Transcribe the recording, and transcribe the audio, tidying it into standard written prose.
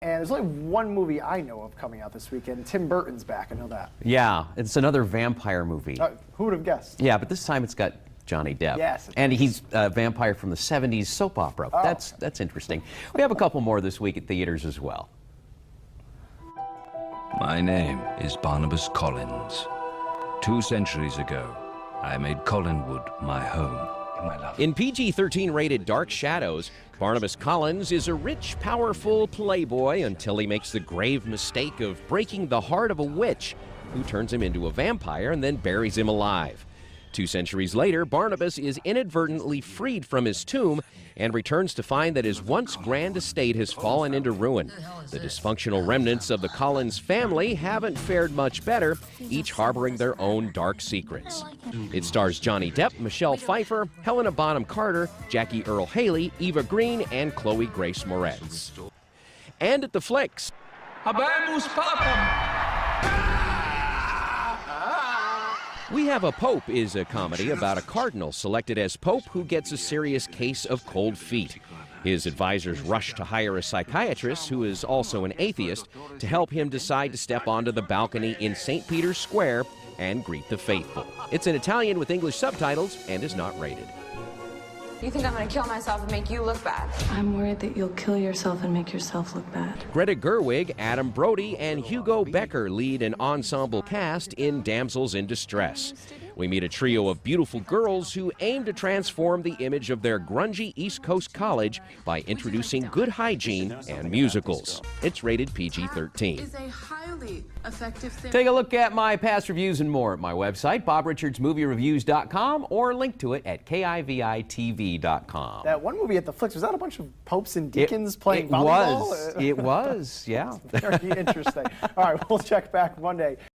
And there's only one movie I know of coming out this weekend. Tim Burton's back, I know that. Yeah, it's another vampire movie. Who would have guessed? Yeah, but this time it's got Johnny Depp. Yes. And he's a vampire from the 70s soap opera. Oh. That's interesting. We have a couple more this week at theaters as well. My name is Barnabas Collins. 2 centuries ago, I made Collinwood my home. In PG-13 rated Dark Shadows, Barnabas Collins is a rich, powerful playboy until he makes the grave mistake of breaking the heart of a witch who turns him into a vampire and then buries him alive. 2 centuries later, Barnabas is inadvertently freed from his tomb and returns to find that his once grand estate has fallen into ruin. The dysfunctional remnants of the Collins family haven't fared much better, each harboring their own dark secrets. It stars Johnny Depp, Michelle Pfeiffer, Helena Bonham Carter, Jackie Earle Haley, Eva Green, and Chloe Grace Moretz. And at the Flicks, Habemus Papam! We Have a Pope is a comedy about a cardinal selected as pope who gets a serious case of cold feet. His advisors rush to hire a psychiatrist who is also an atheist to help him decide to step onto the balcony in St. Peter's Square and greet the faithful. It's in Italian with English subtitles and is not rated. You think I'm gonna kill myself and make you look bad? I'm worried that you'll kill yourself and make yourself look bad. Greta Gerwig, Adam Brody, and Hugo Becker lead an ensemble cast in Damsels in Distress. We meet a trio of beautiful girls who aim to transform the image of their grungy East Coast college by introducing good hygiene and musicals. It's rated PG-13. Is a highly effective thing. Take a look at my past reviews and more at my website, BobRichardsMovieReviews.com, or link to it at KIVITV.com. That one movie at the Flicks, was that a bunch of popes and deacons playing volleyball? It was, yeah. Very interesting. All right, we'll check back Monday.